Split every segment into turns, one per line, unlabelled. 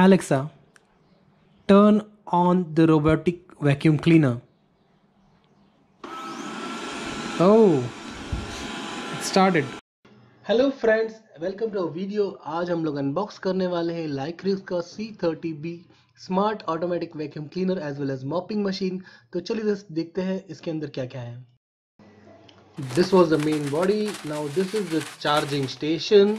Alexa, turn on the robotic vacuum cleaner. Oh, it started. Hello friends, welcome to video. आज हम लोग unbox करने वाले हैं लाइक्रिस का C30B smart automatic vacuum cleaner as well as mopping machine. तो चलिए देखते हैं इसके अंदर क्या क्या है। This was the main body. Now this is the charging station.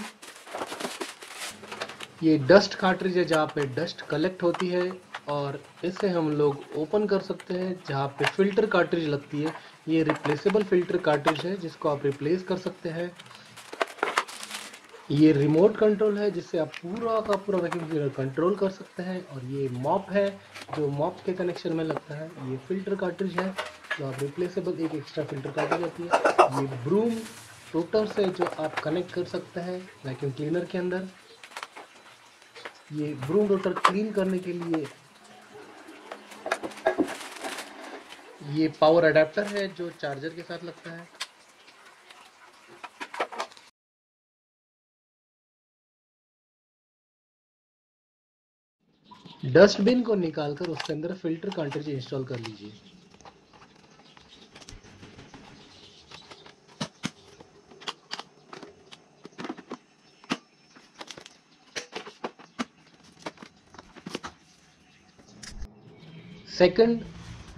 ये डस्ट कार्ट्रिज है जहाँ पे डस्ट कलेक्ट होती है और इसे हम लोग ओपन कर सकते हैं। जहाँ पे फिल्टर कार्ट्रिज लगती है, ये रिप्लेसेबल फिल्टर कार्ट्रिज है जिसको आप रिप्लेस कर सकते हैं। ये रिमोट कंट्रोल है जिससे आप पूरा का पूरा वैक्यूम क्लीनर कंट्रोल कर सकते हैं। और ये मॉप है जो मॉप के कनेक्शन में लगता है। ये फिल्टर कार्ट्रिज है जो आप रिप्लेसेबल, एक एक्स्ट्रा फिल्टर कार्ट्रिज आती है। ये ब्रूम टोटर्स है जो आप कनेक्ट कर सकते हैं वैक्यूम क्लीनर के अंदर। ये ब्रूम रोटर क्लीन करने के लिए ये पावर अडेप्टर है जो चार्जर के साथ लगता है। डस्टबिन को निकालकर उसके अंदर फिल्टर कार्ट्रिज इंस्टॉल कर लीजिए। सेकंड,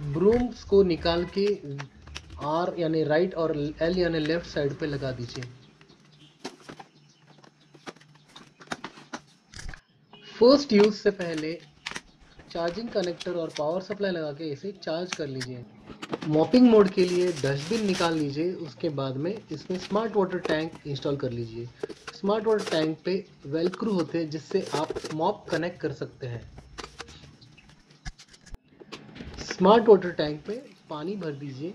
ब्रूम्स को निकाल के आर यानी राइट और एल यानी लेफ्ट साइड पे लगा दीजिए। फर्स्ट यूज से पहले चार्जिंग कनेक्टर और पावर सप्लाई लगा के इसे चार्ज कर लीजिए। मॉपिंग मोड के लिए डस्टबिन निकाल लीजिए। उसके बाद में इसमें स्मार्ट वाटर टैंक इंस्टॉल कर लीजिए। स्मार्ट वाटर टैंक पे वेलक्रू होते हैं जिससे आप मॉप कनेक्ट कर सकते हैं। स्मार्ट वाटर टैंक पे पानी भर दीजिए।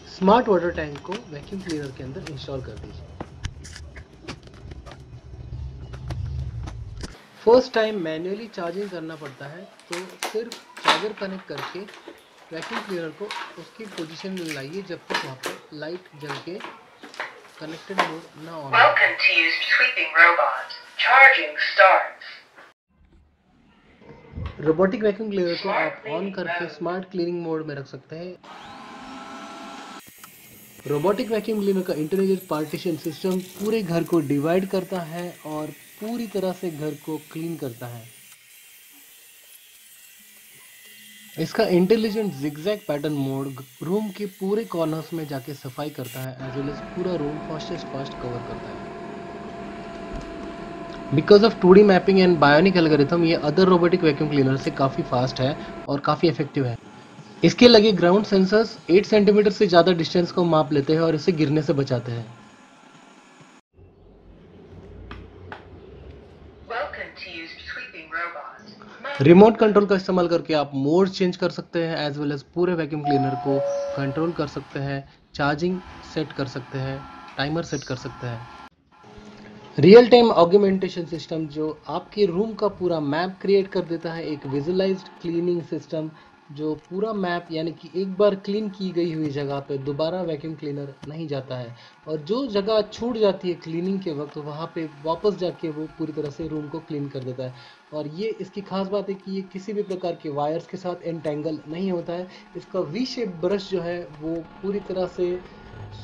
स्मार्ट वाटर टैंक को वैक्यूम क्लीनर के अंदर इंस्टॉल कर दीजिए। फर्स्ट टाइम मैन्युअली चार्जिंग करना पड़ता है तो सिर्फ चार्जर कनेक्ट करके वैक्यूम क्लीनर को उसकी पोजीशन में लाइए जब तक वहाँ पर लाइट जल के कनेक्टेड मोड ना ऑन हो। रोबोटिक वैक्यूम क्लीनर को आप ऑन करके स्मार्ट क्लीनिंग मोड में रख सकते हैं। रोबोटिक वैक्यूम क्लीनर का इंटेलिजेंट पार्टीशन सिस्टम पूरे घर को डिवाइड करता है और पूरी तरह से घर को क्लीन करता है। इसका intelligent zigzag pattern mode room के पूरे कॉर्नर्स में जाके सफाई करता है एज वेल एज पूरा रूम फास्ट कवर करता है। Because of 2D mapping and bionic algorithm ये अदर रोबोटिक वैक्यूम क्लीनर से काफ़ी फास्ट है और काफ़ी इफेक्टिव है। इसके लगे ग्राउंड सेंसर्स 8 सेंटीमीटर से ज़्यादा डिस्टेंस को माप लेते हैं और इसे गिरने से बचाते हैं। रिमोट कंट्रोल का इस्तेमाल करके आप मोड चेंज कर सकते हैं एज वेल एज पूरे वैक्यूम क्लीनर को कंट्रोल कर सकते हैं। चार्जिंग सेट कर सकते हैं, टाइमर सेट कर सकते हैं। रियल टाइम ऑगमेंटेशन सिस्टम जो आपके रूम का पूरा मैप क्रिएट कर देता है। एक विजुअलाइज्ड क्लीनिंग सिस्टम जो पूरा मैप यानी कि एक बार क्लीन की गई हुई जगह पे दोबारा वैक्यूम क्लीनर नहीं जाता है और जो जगह छूट जाती है क्लीनिंग के वक्त वहाँ पे वापस जाके वो पूरी तरह से रूम को क्लीन कर देता है। और ये इसकी खास बात है कि ये किसी भी प्रकार के वायर्स के साथ एंटेंगल नहीं होता है। इसका वी शेप ब्रश जो है वो पूरी तरह से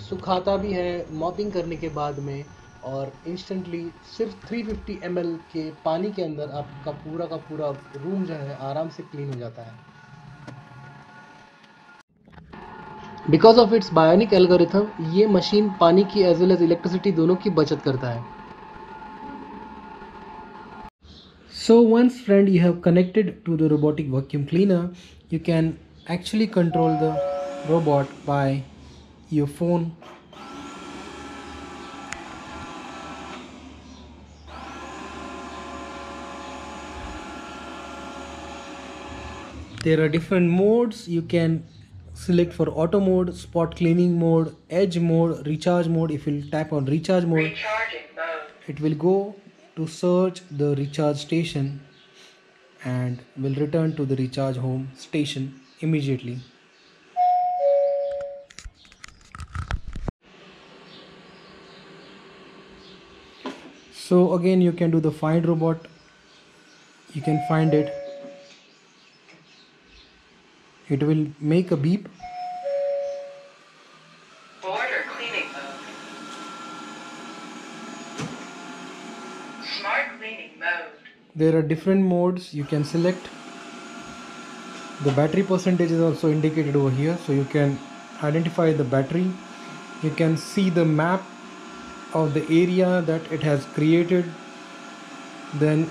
सुखाता भी है मॉपिंग करने के बाद में और इंस्टेंटली सिर्फ 350 ml के पानी के अंदर आपका पूरा का पूरा रूम जो है आराम से क्लीन हो जाता है। Because of its bionic algorithm ये मशीन पानी की एज वेल एज इलेक्ट्रिसिटी दोनों की बचत करता है। So once friend you have connected to the robotic vacuum cleaner, you can actually control the robot by your phone. There are different modes. You can select for auto mode, spot cleaning mode, edge mode, recharge mode. If you tap on recharge mode, it will go to search the recharge station and will return to the recharge home station immediately. So again, you can do the find robot. You can find it. It will make a beep.
Border cleaning mode. Smart cleaning mode.
There are different modes you can select. The battery percentage is also indicated over here, so you can identify the battery. You can see the map of the area that it has created. Then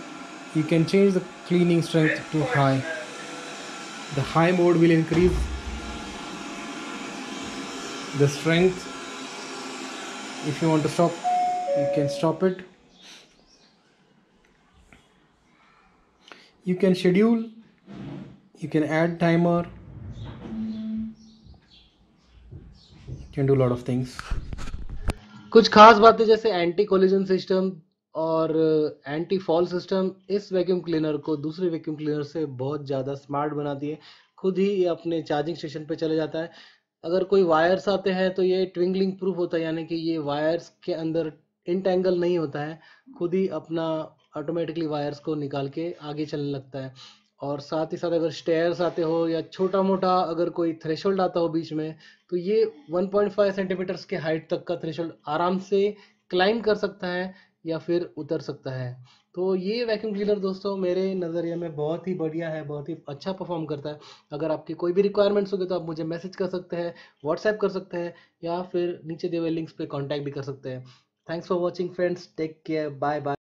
you can change the cleaning strength to high. The high mode will increase the strength. If you want to stop, you can stop it. You can schedule, you can add timer, you can do a lot of things. कुछ खास बातें जैसे anti collision system और anti fall system इस vacuum cleaner को दूसरे vacuum cleaner से बहुत ज़्यादा स्मार्ट बनाती है। खुद ही ये अपने चार्जिंग स्टेशन पे चले जाता है। अगर कोई वायर्स आते हैं तो ये ट्विंगलिंग प्रूफ होता है, यानी कि ये वायर्स के अंदर इंटेंगल नहीं होता है, खुद ही अपना ऑटोमेटिकली वायर्स को निकाल के आगे चलने लगता है। और साथ ही साथ अगर स्टेयर्स आते हो या छोटा मोटा अगर कोई थ्रेशोल्ड आता हो बीच में, तो ये 1.5 सेंटीमीटर्स के हाइट तक का थ्रेशोल्ड आराम से क्लाइम कर सकता है या फिर उतर सकता है। तो ये वैक्यूम क्लीनर दोस्तों मेरे नज़रिए में बहुत ही बढ़िया है, बहुत ही अच्छा परफॉर्म करता है। अगर आपकी कोई भी रिक्वायरमेंट्स होगी तो आप मुझे मैसेज कर सकते हैं, व्हाट्सएप कर सकते हैं, या फिर नीचे दिए हुए लिंक्स पे कांटेक्ट भी कर सकते हैं। Thanks for watching friends, take care, bye bye.